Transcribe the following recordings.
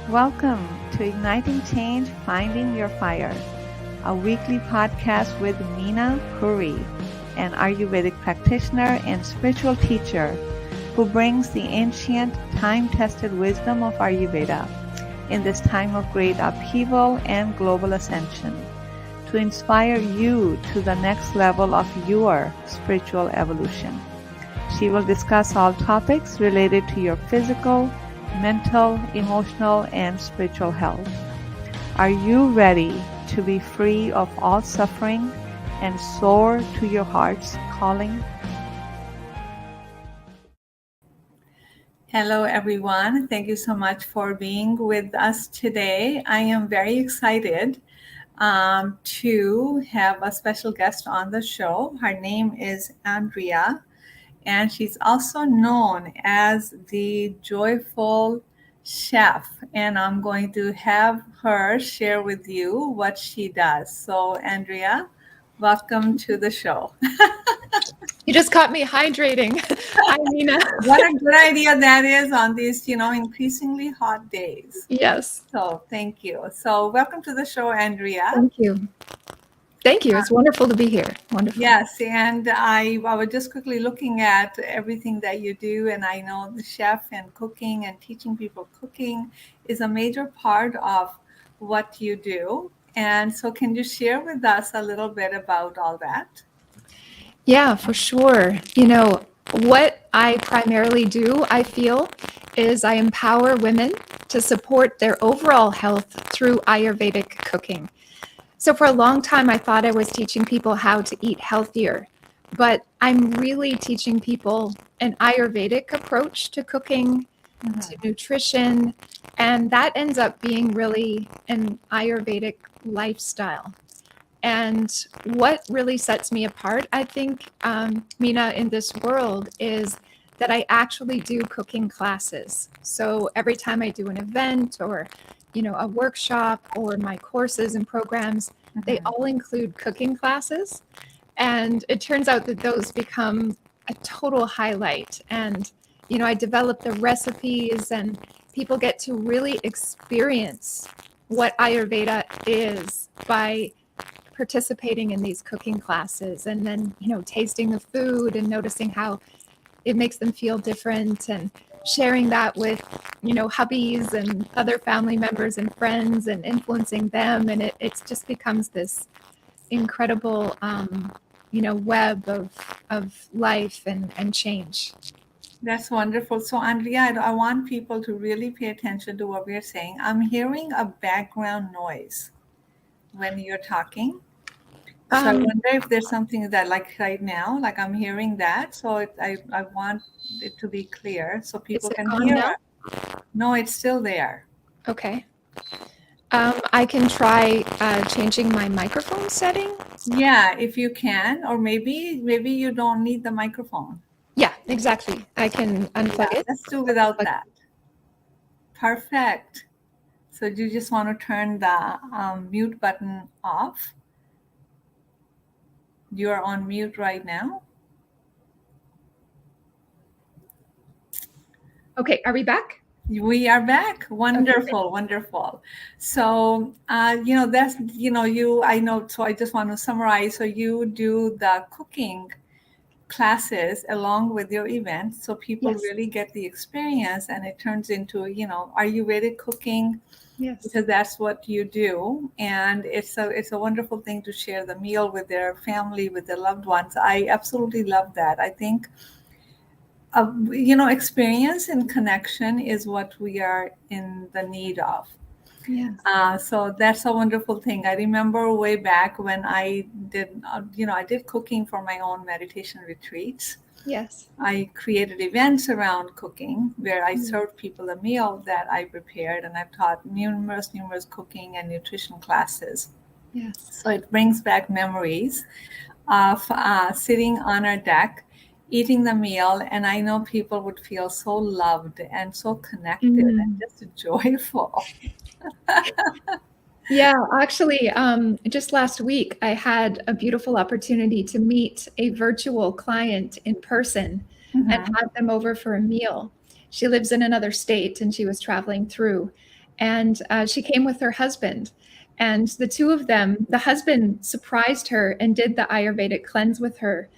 Welcome to Igniting Change, Finding Your Fire, a weekly podcast with Meena Puri, an Ayurvedic practitioner and spiritual teacher who brings the ancient, time-tested wisdom of Ayurveda in this time of great upheaval and global ascension to inspire you to the next level of your spiritual evolution. She will discuss all topics related to your physical, mental, emotional, and spiritual health. Are you ready to be free of all suffering and soar to your heart's calling? Hello, everyone. Thank you so much for being with us today. I am very excited to have a special guest on the show. Her name is Andrea. And she's also known as the Joyful Chef. And I'm going to have her share with you what she does. So, Andrea, welcome to the show. You just caught me hydrating. Hi, Meena. What a good idea that is on these, increasingly hot days. Yes. So, thank you. So, welcome to the show, Andrea. Thank you. Thank you. It's wonderful to be here. Wonderful. Yes, and I was just quickly looking at everything that you do, and I know the chef and cooking and teaching people cooking is a major part of what you do. And so can you share with us a little bit about all that? Yeah, for sure. What I primarily do, I feel, is I empower women to support their overall health through Ayurvedic cooking. So for a long time, I thought I was teaching people how to eat healthier, but I'm really teaching people an Ayurvedic approach to cooking, to nutrition, and that ends up being really an Ayurvedic lifestyle. And what really sets me apart, I think, Meena, in this world is that I actually do cooking classes. So every time I do an event or a workshop or my courses and programs, they all include cooking classes. And it turns out that those become a total highlight. And, I develop the recipes and people get to really experience what Ayurveda is by participating in these cooking classes and then, tasting the food and noticing how it makes them feel different and sharing that with, hubbies and other family members and friends and influencing them. And it just becomes this incredible, web of life and change. That's wonderful. So, Andrea, I want people to really pay attention to what we're saying. I'm hearing a background noise when you're talking. So I wonder if there's something that, like right now, like I'm hearing that. So I want it to be clear so people can hear now? it. No, it's still there. Okay. I can try changing my microphone setting. Yeah, if you can, or maybe you don't need the microphone. Yeah, exactly. I can unplug it. Let's do without that. Perfect. So you just want to turn the mute button off. You are on mute right now. Okay, are we back? We are back. Wonderful, okay. Wonderful. So, that's, I know, so I just want to summarize. So you do the cooking classes along with your events. So people really get the experience and it turns into, Ayurvedic cooking. Yes. Because that's what you do. And it's a wonderful thing to share the meal with their family, with their loved ones. I absolutely love that. I think, experience and connection is what we are in the need of. Yes. So that's a wonderful thing. I remember way back when I did, I did cooking for my own meditation retreats. Yes. I created events around cooking where I served people a meal that I prepared, and I've taught numerous cooking and nutrition classes. Yes. So it brings back memories of sitting on our deck, eating the meal, and I know people would feel so loved and so connected and just joyful. Yeah, actually, just last week, I had a beautiful opportunity to meet a virtual client in person and have them over for a meal. She lives in another state and she was traveling through. and she came with her husband. And the two of them, the husband surprised her and did the Ayurvedic cleanse with her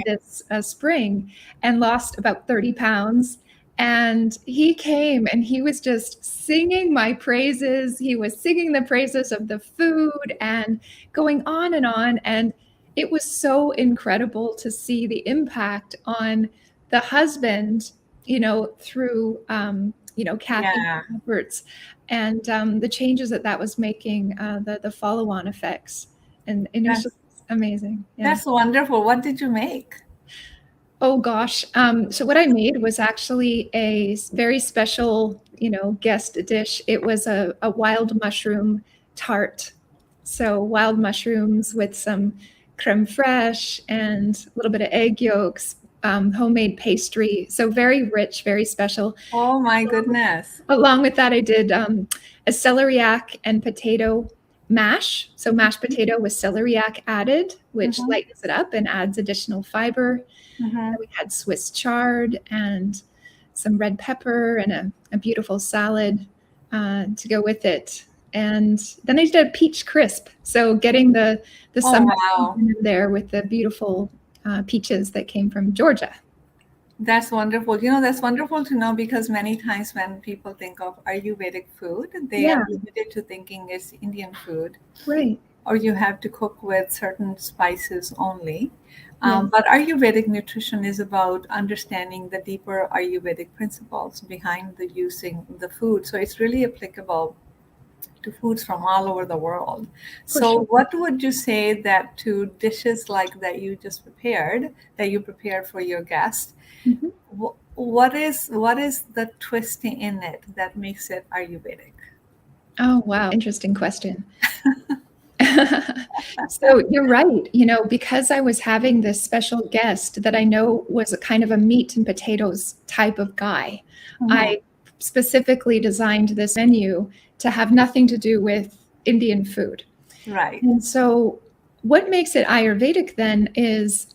this spring and lost about 30 pounds. And he came and he was just singing my praises. He was singing the praises of the food and going on and on. And it was so incredible to see the impact on the husband, through, caffeine efforts and the changes that was making, the follow-on effects. And it was just amazing. Yeah. That's wonderful. What did you make? Oh gosh. So what I made was actually a very special, guest dish. It was a wild mushroom tart. So wild mushrooms with some creme fraiche and a little bit of egg yolks, homemade pastry. So very rich, very special. Oh my goodness. Along with that, I did a celeriac and potato mash. So mashed potato with celeriac added, which lightens it up and adds additional fiber. We had Swiss chard and some red pepper and a beautiful salad to go with it. And then I did a peach crisp. So getting the summer in there with the beautiful peaches that came from Georgia. That's wonderful. That's wonderful to know, because many times when people think of Ayurvedic food, they are limited to thinking it's Indian food. Right. Or you have to cook with certain spices only. But Ayurvedic nutrition is about understanding the deeper Ayurvedic principles behind the using the food. So it's really applicable to foods from all over the world. What would you say that to dishes like that you just prepared, that you prepared for your guest? What is the twist in it that makes it Ayurvedic? Oh, wow. Interesting question. So you're right. Because I was having this special guest that I know was a kind of a meat and potatoes type of guy, I specifically designed this menu to have nothing to do with Indian food. Right. And so what makes it Ayurvedic then is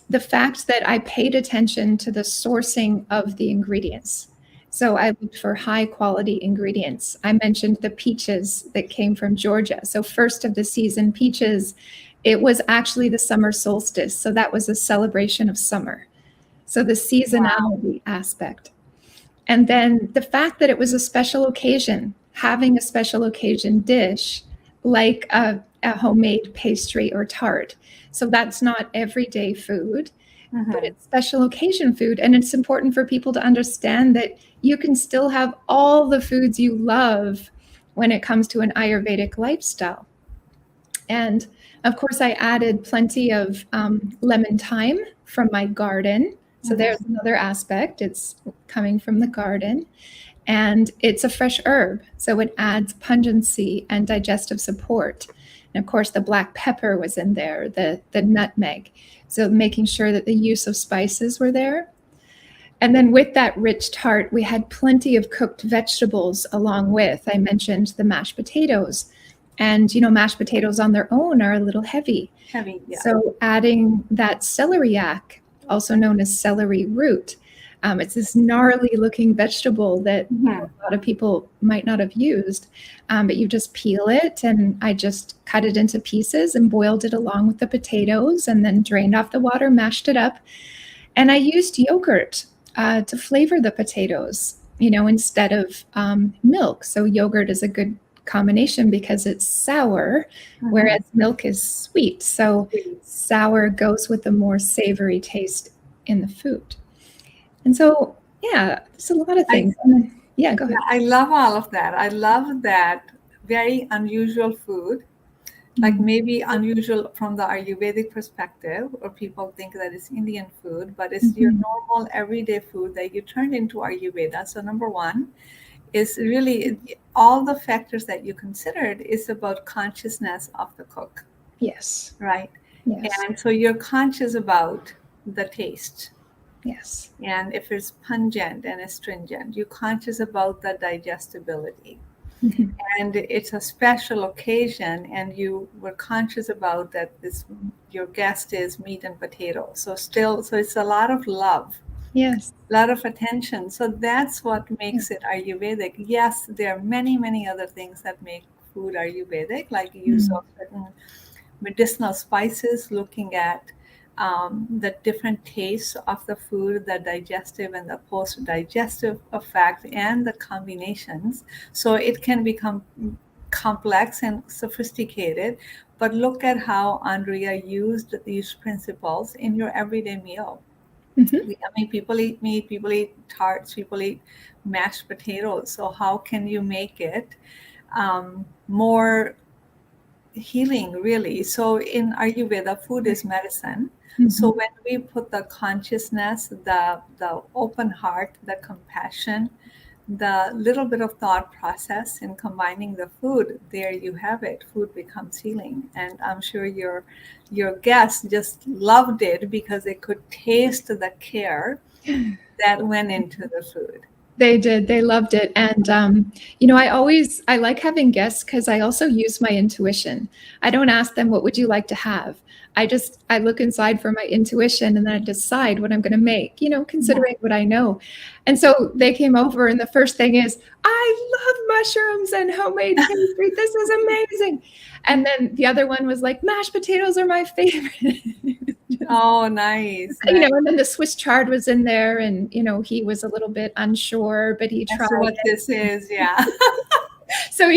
the fact that I paid attention to the sourcing of the ingredients. So I looked for high quality ingredients. I mentioned the peaches that came from Georgia. So first of the season peaches, it was actually the summer solstice. So that was a celebration of summer. So the seasonality aspect. And then the fact that it was a special occasion, having a special occasion dish like a homemade pastry or tart. So that's not everyday food, but it's special occasion food. And it's important for people to understand that you can still have all the foods you love when it comes to an Ayurvedic lifestyle. And of course, I added plenty of lemon thyme from my garden. So there's another aspect. It's coming from the garden. And it's a fresh herb. So it adds pungency and digestive support. And of course, the black pepper was in there, the nutmeg. So making sure that the use of spices were there. And then with that rich tart, we had plenty of cooked vegetables along with. I mentioned the mashed potatoes. And, mashed potatoes on their own are a little heavy. So adding that celeriac, also known as celery root, it's this gnarly looking vegetable that a lot of people might not have used, but you just peel it, and I just cut it into pieces and boiled it along with the potatoes and then drained off the water, mashed it up. And I used yogurt to flavor the potatoes, instead of milk. So yogurt is a good combination because it's sour, whereas milk is sweet. So sour goes with the more savory taste in the food. And so, there's a lot of things. Go ahead. I love all of that. I love that very unusual food, like maybe unusual from the Ayurvedic perspective, or people think that it's Indian food, but it's your normal everyday food that you turned into Ayurveda. So number one is really all the factors that you considered is about consciousness of the cook. Yes. Right. Yes. And so you're conscious about the taste. Yes. And if it's pungent and astringent, you're conscious about the digestibility. And it's a special occasion, and you were conscious about that your guest is meat and potatoes. So it's a lot of love Yes. A lot of attention. So that's what makes it Ayurvedic. Yes, there are many, many other things that make food Ayurvedic, like use Mm. of certain medicinal spices, looking at the different tastes of the food, the digestive and the post-digestive effect, and the combinations. So it can become complex and sophisticated, but look at how Andrea used these principles in your everyday meal. Hmm. I mean, people eat meat, people eat tarts, people eat mashed potatoes. So how can you make it more healing, really? So in Ayurveda, food is medicine. Hmm. So when we put the consciousness, the open heart, the compassion, the little bit of thought process in combining the food, there you have it. Food becomes healing, and I'm sure your guests just loved it because they could taste the care that went into the food. They did. They loved it. And, I like having guests because I also use my intuition. I don't ask them, what would you like to have? I look inside for my intuition and then I decide what I'm going to make, considering what I know. And so they came over and the first thing is, I love mushrooms and homemade pastry. This is amazing. And then the other one was like, mashed potatoes are my favorite. Oh, nice, nice. And then the Swiss chard was in there and, he was a little bit unsure, but he That's tried what it. this is, yeah. So,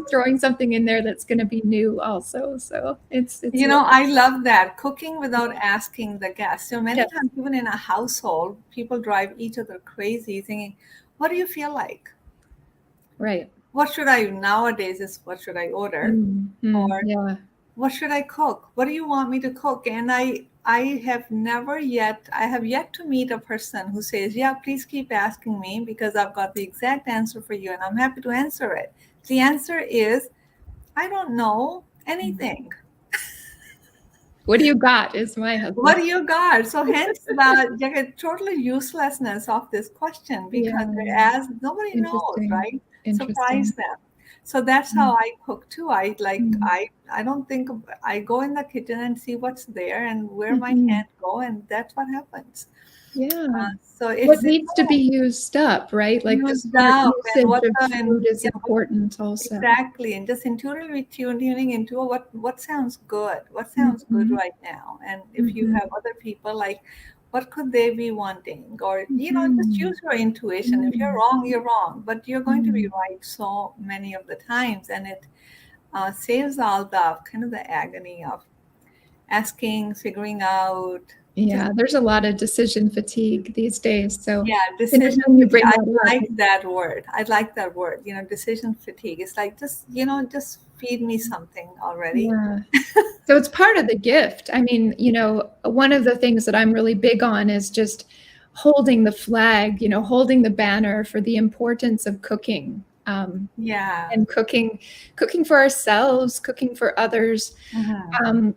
throwing something in there that's going to be new also. So it's, I love that. Cooking without asking the guests. So many yes, times, even in a household, people drive each other crazy thinking, what do you feel like? right. What should I, nowadays is what should I order? Or Yeah. what should I cook? What do you want me to cook? And I have yet to meet a person who says, yeah, please keep asking me because I've got the exact answer for you and I'm happy to answer it. The answer is, I don't know anything. What do you got is my What husband. do you got? So hence the total uselessness of this question, because Yeah. as nobody knows, Interesting. right? Surprise Interesting. them. So that's how I cook too. Mm. I don't think I go in the kitchen and see what's there and where my Mhm. hand go, and that's what happens. Yeah. So What it's needs to be used up, right? Like the used smart up and usage what of the food is you know, important also. exactly, and just intuitively tuning into what sounds good, what sounds good Mhm. right now. And if you Mhm. have other people, like, what could they be wanting? Or just Mhm. use your intuition. If you're Mm. wrong, you're wrong, but you're going to be Mm. right so many of the times, and it saves all the kind of the agony of asking, figuring out. Just Yeah, there's a lot of decision fatigue these days. So yeah, it's decision interesting you fatigue. bring I that up. like that word. I like that word. Decision fatigue. It's like, just feed me something already. Yeah. So it's part of the gift. I mean, one of the things that I'm really big on is just holding the flag, holding the banner for the importance of cooking. Yeah. And cooking for ourselves, cooking for others. Hmm. Um,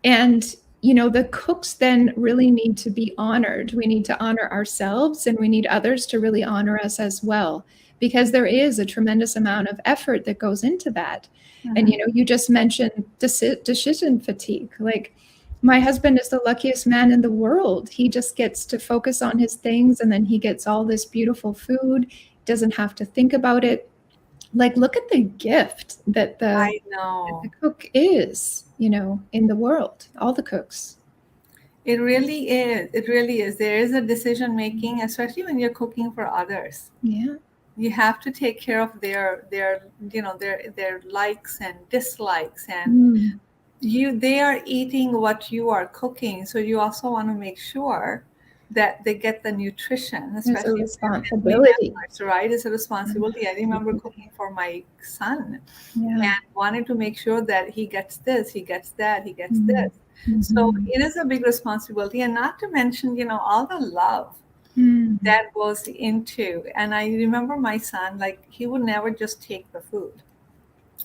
and the cooks then really need to be honored. We need to honor ourselves and we need others to really honor us as well, because there is a tremendous amount of effort that goes into that. And Hmm. you just mentioned decision fatigue. Like, my husband is the luckiest man in the world. He just gets to focus on his things and then he gets all this beautiful food, doesn't have to think about it. Like, look at the gift that the I know. cook is, in the world, all the cooks. It really is. It really is. There is a decision making, especially when you're cooking for others. Yeah. You have to take care of their likes and dislikes, and Mm. they are eating what you are cooking, so you also want to make sure that they get the nutrition, There's a especially if they're family responsibility. members, right? It's a responsibility. I remember Absolutely. cooking for my son Yeah. and wanted to make sure that he gets this, he gets that, he gets Mm. this. So Mhm. it is a big responsibility, and not to mention, all the love Mm. that goes into. And I remember my son, like, he would never just take the food.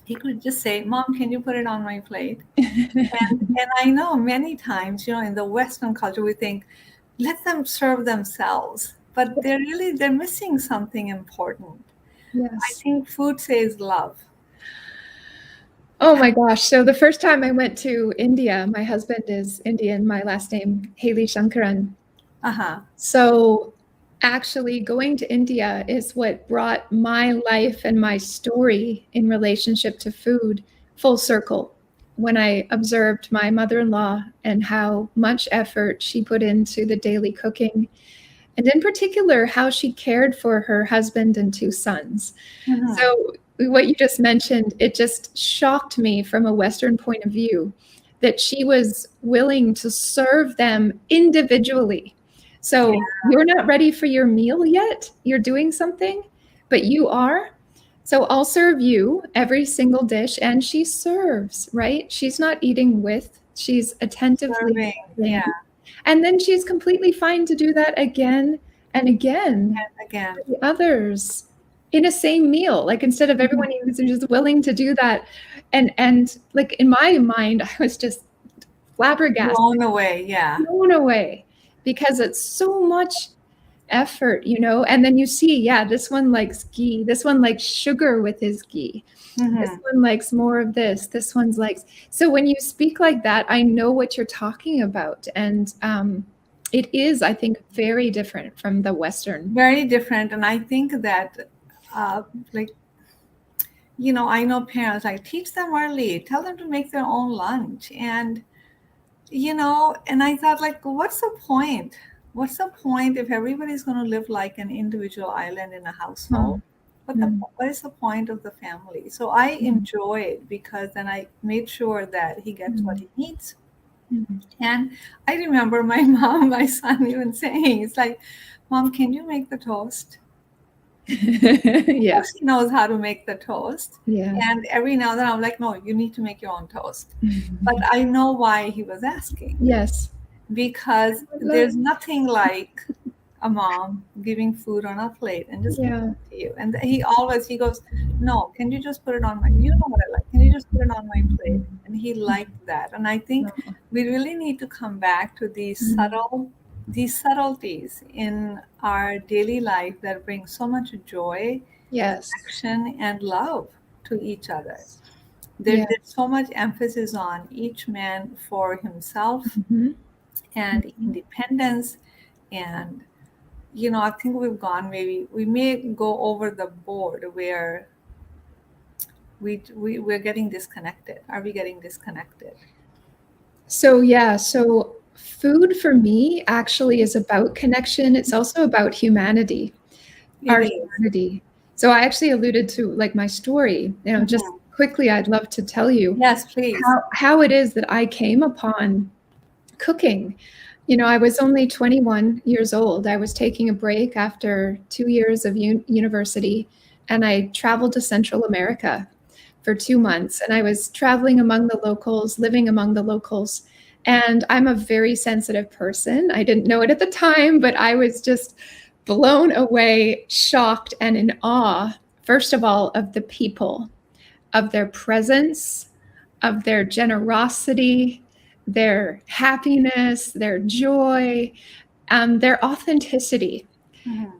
He could just say, Mom, can you put it on my plate? And I know many times, in the Western culture, we think, let them serve themselves, but they're missing something important. I Yes. think food says love. Oh my gosh. So the first time I went to India, my husband is Indian, my last name, Hayley-Sankaran. Uh huh. So Actually, going to India is what brought my life and my story in relationship to food full circle. When I observed my mother-in-law and how much effort she put into the daily cooking, and in particular, how she cared for her husband and two sons. Mm-hmm. So, what you just mentioned, it just shocked me from a Western point of view that she was willing to serve them individually. Yeah. So, you're not ready for your meal yet. You're doing something, but you are. So, I'll serve you every single dish. And she serves, right? She's not eating with, she's attentively Serving. serving. Yeah. And then she's completely fine to do that again and again And again. for the others in a same meal. Like instead of everyone who's just willing to do that. And like in my mind, I was just flabbergasted, Blown away. Yeah. blown away because it's so much effort, and then you see, yeah, this one likes ghee, this one likes sugar with his ghee, this Mm-hmm. one likes more of this one's likes. So when you speak like that, I know what you're talking about. And it is, I think, very different from the Western. Very different. And I think that, like, I know parents, like, teach them early, tell them to make their own lunch. And, and I thought, like, what's the point? What's the point if everybody's going to live like an individual island in a household? What is the point of the family? So I enjoyed, because then I made sure that he gets what he needs. And I remember my son even saying, it's like, Mom, can you make the toast? Yeah. She knows how to make the toast. Yeah. And every now and then I'm like, no, you need to make your own toast. But I know why he was asking. Yes. Because there's nothing like a mom giving food on a plate and just giving it to you. And he goes, no, can you just put it on you know what I like, can you just put it on my plate? And he liked that. And I think we really need to come back to these subtleties in our daily life that bring so much joy, Yes. connection, and love to each other. There's so much emphasis on each man for himself and independence. And, I think we may go over the board where we're getting disconnected. Are we getting disconnected? So food for me actually is about connection. It's also about humanity, our humanity. So I actually alluded to like my story, just quickly, I'd love to tell you Yes, please. how it is that I came upon cooking. I was only 21 years old. I was taking a break after 2 years of university, and I traveled to Central America for 2 months. And I was traveling among the locals, living among the locals. And I'm a very sensitive person. I didn't know it at the time, but I was just blown away, shocked, and in awe, first of all, of the people, of their presence, of their generosity, their happiness, their joy, their authenticity.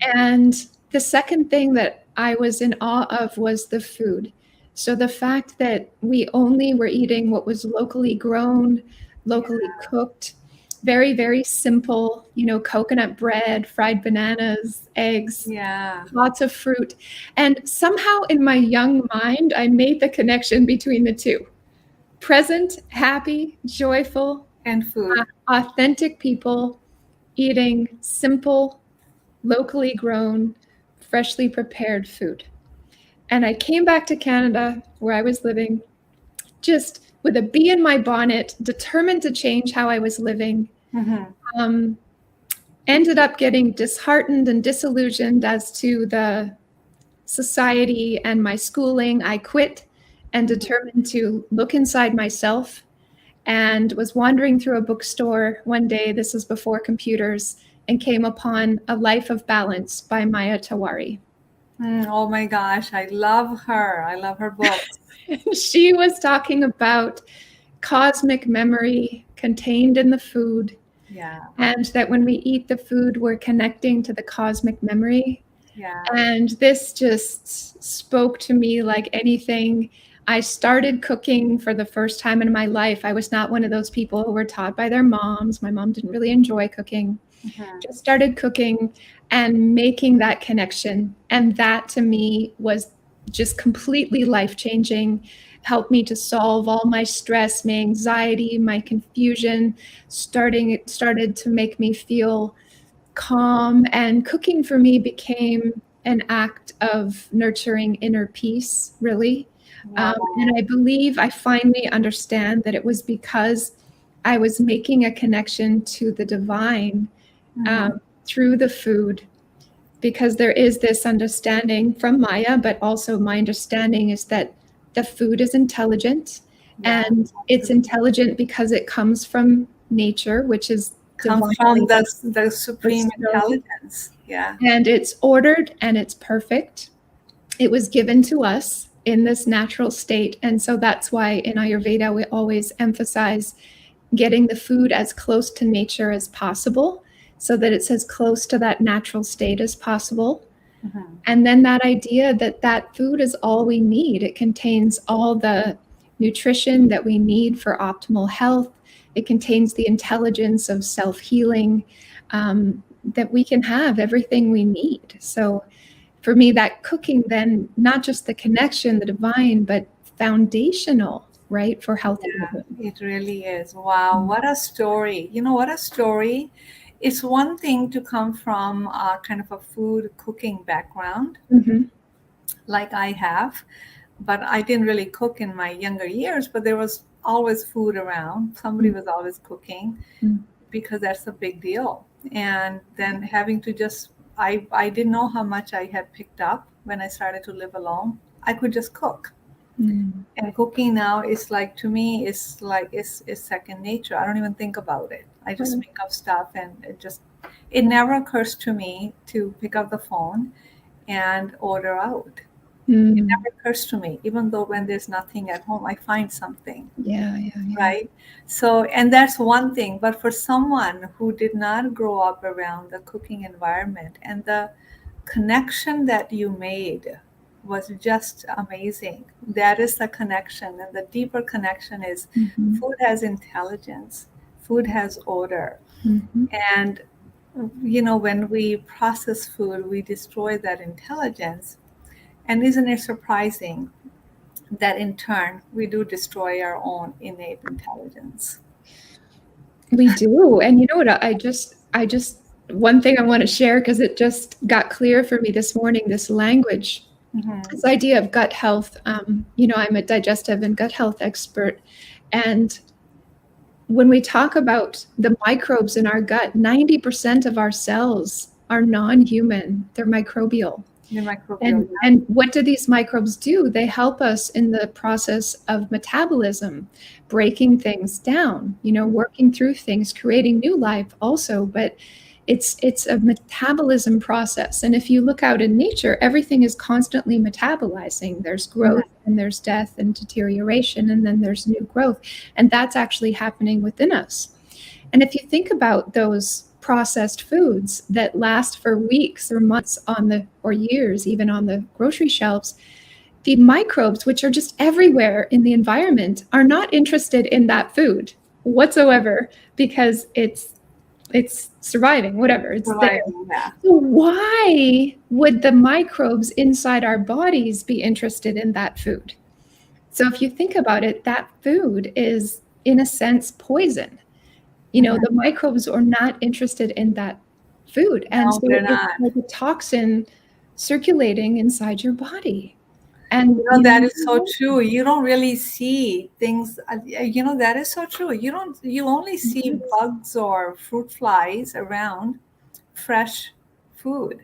And the second thing that I was in awe of was the food. So the fact that we only were eating what was locally grown, locally cooked, very, very simple, coconut bread, fried bananas, eggs, lots of fruit. And somehow in my young mind, I made the connection between the two. Present, happy, joyful, and food. Authentic people eating simple, locally grown, freshly prepared food. And I came back to Canada, where I was living, just with a bee in my bonnet, determined to change how I was living. Ended up getting disheartened and disillusioned as to the society and my schooling. I quit and determined to look inside myself, and was wandering through a bookstore one day, this was before computers, and came upon A Life of Balance by Maya Tawari. Oh my gosh, I love her. I love her books. She was talking about cosmic memory contained in the food. And that when we eat the food, we're connecting to the cosmic memory. And this just spoke to me like anything. I started cooking for the first time in my life. I was not one of those people who were taught by their moms. My mom didn't really enjoy cooking. Just started cooking. and making that connection. And that to me was just completely life-changing, helped me to solve all my stress, my anxiety, my confusion. It started to make me feel calm, and cooking for me became an act of nurturing inner peace, really. Wow. And I believe I finally understand that it was because I was making a connection to the divine through the food, because there is this understanding from Maya, but also my understanding is that the food is intelligent, and it's intelligent because it comes from nature, which is comes from the supreme intelligence. Yeah. And it's ordered and it's perfect. It was given to us in this natural state. And so that's why in Ayurveda, we always emphasize getting the food as close to nature as possible, so that it's as close to that natural state as possible. And then that idea that that food is all we need. It contains all the nutrition that we need for optimal health. It contains the intelligence of self-healing, that we can have everything we need. So for me, that cooking then, not just the connection, the divine, but foundational, right, for healthy living. It really is. Wow, what a story. You know, what a story. It's one thing to come from kind of a food cooking background, like I have, but I didn't really cook in my younger years, but there was always food around. Somebody was always cooking, because that's a big deal. And then having to just, I didn't know how much I had picked up when I started to live alone. I could just cook. And cooking now is like, to me, it's like, it's second nature. I don't even think about it. I just make up stuff, and it never occurs to me to pick up the phone and order out. It never occurs to me, even though when there's nothing at home, I find something. Right? So, and that's one thing. But for someone who did not grow up around the cooking environment, and the connection that you made was just amazing. That is the connection. And the deeper connection is food has intelligence, food has order. And, you know, when we process food, we destroy that intelligence. And isn't it surprising that in turn we do destroy our own innate intelligence? We do. And you know what, I just one thing I want to share, because it just got clear for me this morning, this language, this idea of gut health. You know, I'm a digestive and gut health expert. And when we talk about the microbes in our gut, 90% of our cells are non-human. They're microbial. And what do these microbes do? They help us in the process of metabolism, breaking things down, you know, working through things, creating new life also. But it's a metabolism process. And if you look out in nature, everything is constantly metabolizing. There's growth and there's death and deterioration, and then there's new growth. And that's actually happening within us. And if you think about those processed foods that last for weeks or months or years, even on the grocery shelves, the microbes, which are just everywhere in the environment, are not interested in that food whatsoever, because it's surviving, whatever, it's there. So why would the microbes inside our bodies be interested in that food? So if you think about it, that food is, in a sense, poison. You know, the microbes are not interested in that food. And so it's like a toxin circulating inside your body. And you know, that is so true. You don't really see things, you know, that is so true. You only see bugs or fruit flies around fresh food.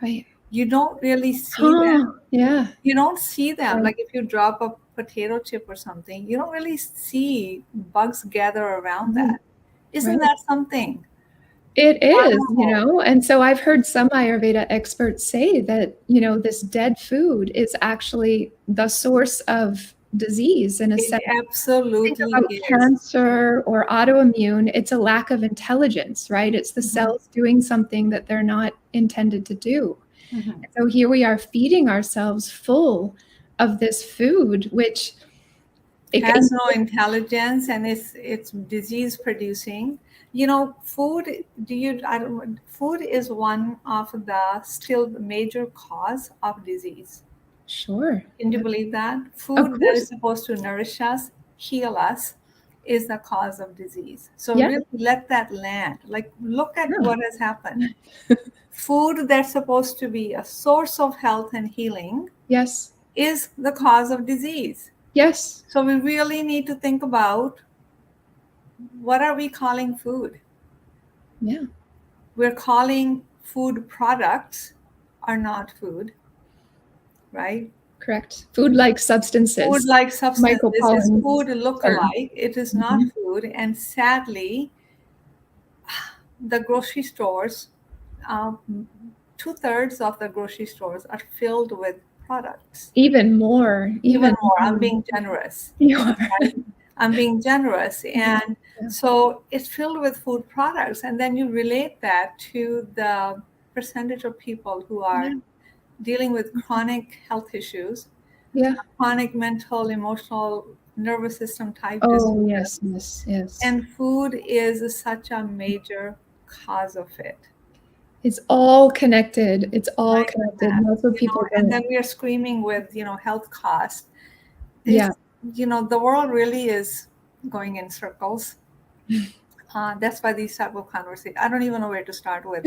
Right. You don't really see them. Yeah. You don't see them. Like if you drop a potato chip or something, you don't really see bugs gather around that. Isn't that something? It is, you know, and so I've heard some Ayurveda experts say that, you know, this dead food is actually the source of disease in a sense. Absolutely. Think about cancer or autoimmune, it's a lack of intelligence, right? It's the cells doing something that they're not intended to do. So here we are feeding ourselves full of this food, which it has no intelligence, and it's disease producing. Food, food is one of the still major cause of disease. Sure. Can you believe that? Of Food that is course. supposed to nourish us, heal us, is the cause of disease. So Yeah. really let that land. Like, look at Yeah. what has happened. Food that's supposed to be a source of health and healing Yes. is the cause of disease. Yes. So we really need to think about, what are we calling food? Yeah. We're calling food products are not food, right? Correct. Food-like substances. Food-like substance. Michael This is Pollan's food term. look-alike. It is not Mhm. food. And sadly, the grocery stores, um, 2/3 of the grocery stores are filled with products. Even more. Even Even more. I'm more. being generous. You are. Right? I'm being generous. And Yeah. so it's filled with food products. And then you relate that to the percentage of people who are Yeah. dealing with chronic health issues, Yeah. chronic mental, emotional, nervous system type Oh, disorders. yes, yes, yes. And food is such a major cause of it. It's all connected. It's all Right? connected. That's what people And don't. then we are screaming with, health costs. Yeah. The world really is going in circles. That's why these type of conversations, I don't even know where to start with.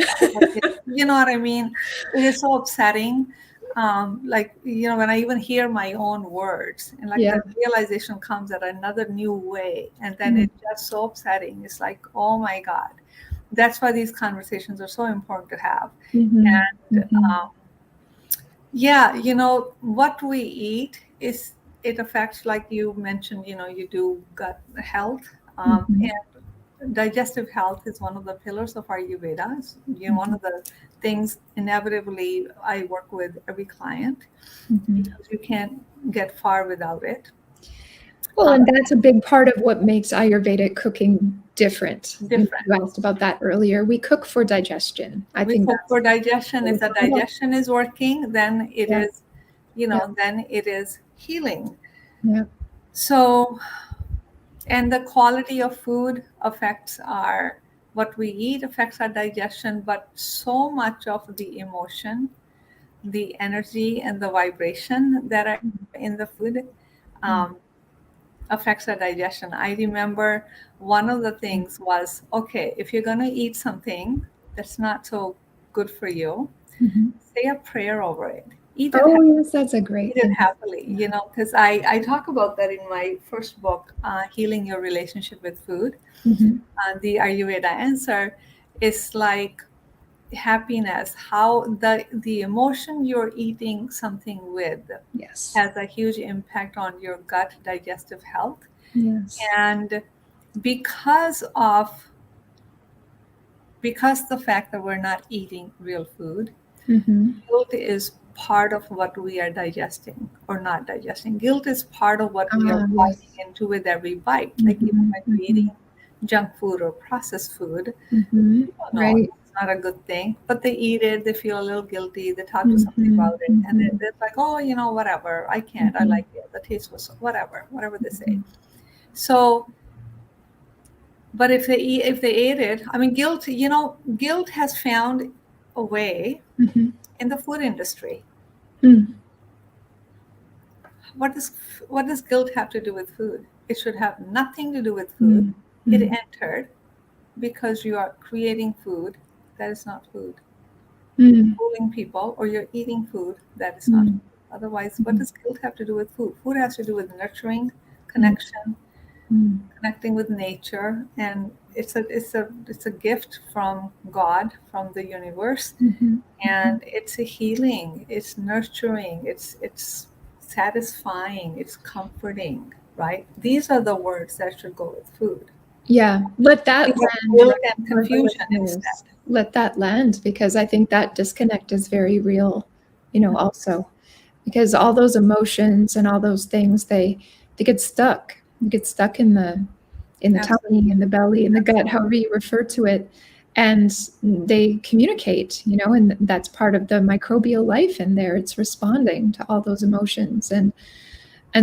You know what I mean? It is so upsetting. When I even hear my own words, and like Yeah. the realization comes at another new way, and then Mm. it's just so upsetting. It's like, oh my God. That's why these conversations are so important to have. Mhm. And Mhm. what we eat it affects, like you mentioned, you do gut health. Mhm. And digestive health is one of the pillars of Ayurveda. It's, one Mhm. of the things inevitably I work with every client, Mhm. because you can't get far without it. Well, Um, and that's a big part of what makes Ayurvedic cooking different. Different. You asked about that earlier. We cook for digestion. I We think cook that's for digestion. If the digestion is working, then it yeah. is, then it is healing. Yeah. So, and the quality of food affects what we eat affects our digestion, but so much of the emotion, the energy, and the vibration that are in the food um, affects our digestion. I remember one of the things was, okay, if you're going to eat something that's not so good for you, Mhm. say a prayer over it. Oh, yes, that's a Eat great it thing. happily, because I talk about that in my first book, Healing Your Relationship with Food. Mhm. The Ayurveda answer is like happiness, how the emotion you're eating something with Yes. has a huge impact on your gut digestive health. Yes. And because of because the fact that we're not eating real food, Mhm. guilt is part of what we are digesting or not digesting. Guilt is part of what we are biting Yes. into with every bite. Like even Mhm. when we're eating Mhm. junk food or processed food, Mhm. people know Right. it's not a good thing, but they eat it, they feel a little guilty, they talk to somebody Mhm. about it, and Mhm. they're like, oh, whatever, I can't, I Mhm. like it, the taste was whatever they say. Mhm. So, but if they ate it, I mean, guilt has found a way Mhm. in the food industry. Mm. What does what does guilt have to do with food? It should have nothing to do with food. Mm. It Mm. entered because you are creating food that is not food. You're Mm. fooling people, or you're eating food that is not Mm. food. Otherwise, what Mm. does guilt have to do with food? Food has to do with nurturing, Mm. connection, Mm. connecting with nature, and it's a gift from God, from the universe, Mhm. and it's a healing, it's nurturing, it's satisfying, it's comforting, right? These are the words that should go with food. Yeah, let We that have land guilt right and for the confusion instead. listeners. Let that land, because I think that disconnect is very real, also. Because all those emotions and all those things, they get stuck. They get stuck in the tummy, Absolutely. in the belly, in the gut, however you refer to it. And they communicate, and that's part of the microbial life in there. It's responding to all those emotions. And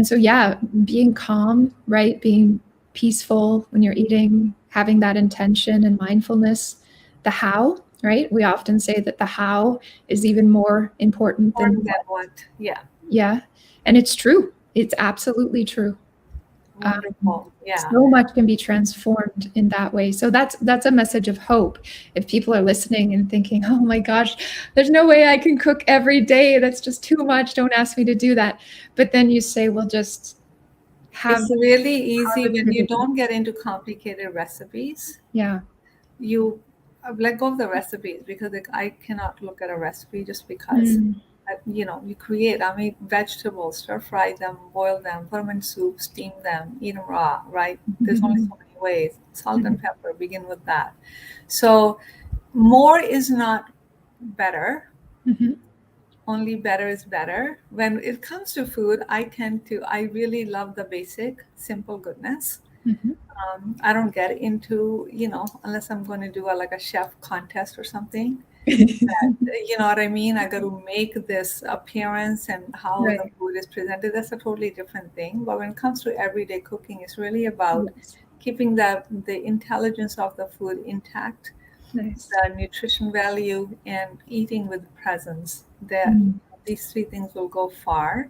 so, yeah, being calm, right? Being peaceful when you're eating, having that intention and mindfulness. The how, right? We often say that the how is even more important than what. Yeah. Yeah. And it's true. It's absolutely true. Wonderful. Yeah. So much can be transformed in that way. So that's a message of hope. If people are listening and thinking, oh my gosh, there's no way I can cook every day. That's just too much. Don't ask me to do that. But then you say, well, just have. It's really easy when you don't get into complicated recipes. Yeah. You let go of the recipes, because I cannot look at a recipe just because. You create, vegetables, stir fry them, boil them, put them in soup, steam them, eat them raw, right? There's only so many ways. Salt and pepper, begin with that. So more is not better. Only better is better. When it comes to food, I really love the basic, simple goodness. I don't get into, unless I'm going to do a chef contest or something. You know what I mean? I got to make this appearance and how the food is presented. That's a totally different thing. But when it comes to everyday cooking, it's really about keeping the intelligence of the food intact, the nutrition value, and eating with presence. These three things will go far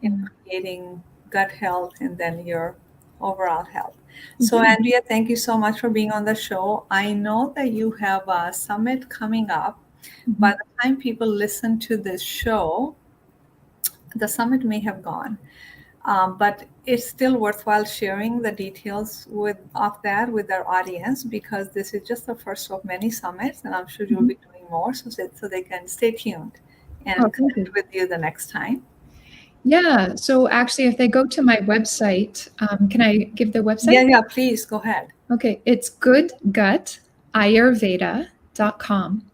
in creating gut health and then your overall health. So Andrea, thank you so much for being on the show. I know that you have a summit coming up. By the time people listen to this show, the summit may have gone. But it's still worthwhile sharing the details of that with our audience, because this is just the first of many summits, and I'm sure you'll be doing more, so they can stay tuned and connect with you the next time. Yeah. So actually, if they go to my website, can I give the website? Yeah, please go ahead. Okay. It's goodgutayurveda.com.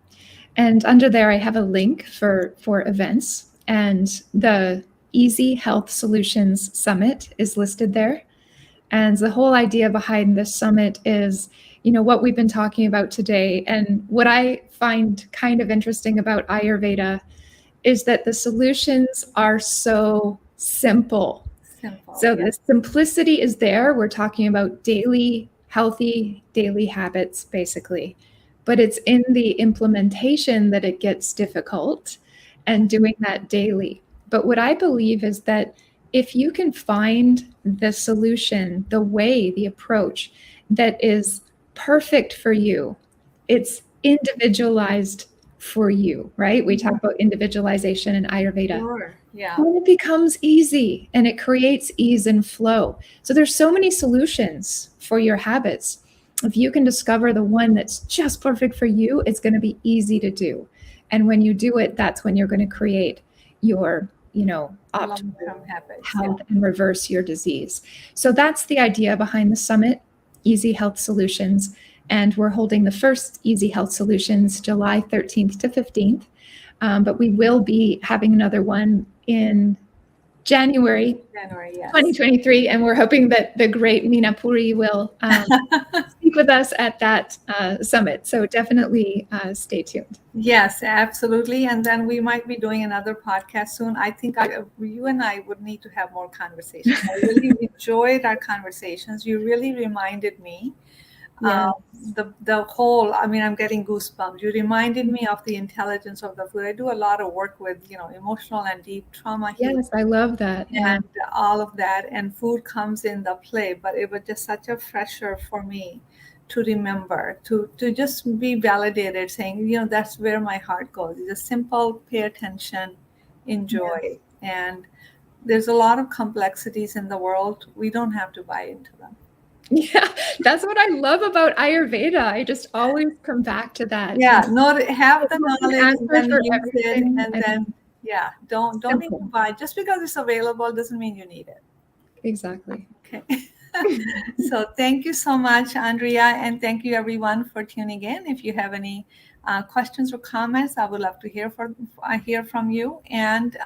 And under there, I have a link for events, and the Easy Health Solutions Summit is listed there. And the whole idea behind this summit is, what we've been talking about today. And what I find kind of interesting about Ayurveda is that the solutions are so simple. So the simplicity is there. We're talking about healthy daily habits, basically. But it's in the implementation that it gets difficult, and doing that daily. But what I believe is that if you can find the solution, the way, the approach that is perfect for you, it's individualized for you, right? We talk about individualization in Ayurveda. Sure. Yeah. And it becomes easy, and it creates ease and flow. So there's so many solutions for your habits. If you can discover the one that's just perfect for you, it's going to be easy to do. And when you do it, that's when you're going to create your, optimal health and reverse your disease. So that's the idea behind the summit, Easy Health Solutions. And we're holding the first Easy Health Solutions July 13th to 15th. But we will be having another one in January 2023. And we're hoping that the great Meena Puri will speak with us at that summit. So definitely stay tuned. Yes, absolutely. And then we might be doing another podcast soon. I think you and I would need to have more conversations. I really enjoyed our conversations. You really reminded me. The whole, I'm getting goosebumps. You reminded me of the intelligence of the food. I do a lot of work with, emotional and deep trauma healing. Yes, I love that. And all of that. And food comes in the play, but it was just such a pressure for me to remember, to just be validated, saying, that's where my heart goes. It's just simple, pay attention, enjoy. And there's a lot of complexities in the world. We don't have to buy into them. Yeah, that's what I love about Ayurveda. I just always come back to that. Yeah, have the knowledge and then use it, and then don't even buy. Just because it's available doesn't mean you need it. Exactly. Okay. So thank you so much, Andrea, and thank you everyone for tuning in. If you have any questions or comments, I would love to hear from you. And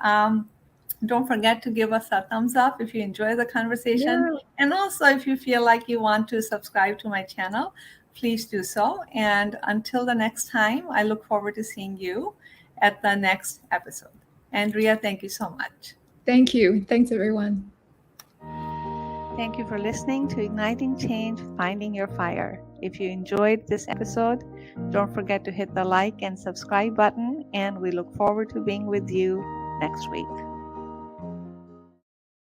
don't forget to give us a thumbs up if you enjoy the conversation. Yeah. And also, if you feel like you want to subscribe to my channel, please do so. And until the next time, I look forward to seeing you at the next episode. Andrea, thank you so much. Thank you. Thanks, everyone. Thank you for listening to Igniting Change, Finding Your Fire. If you enjoyed this episode, don't forget to hit the like and subscribe button, and we look forward to being with you next week.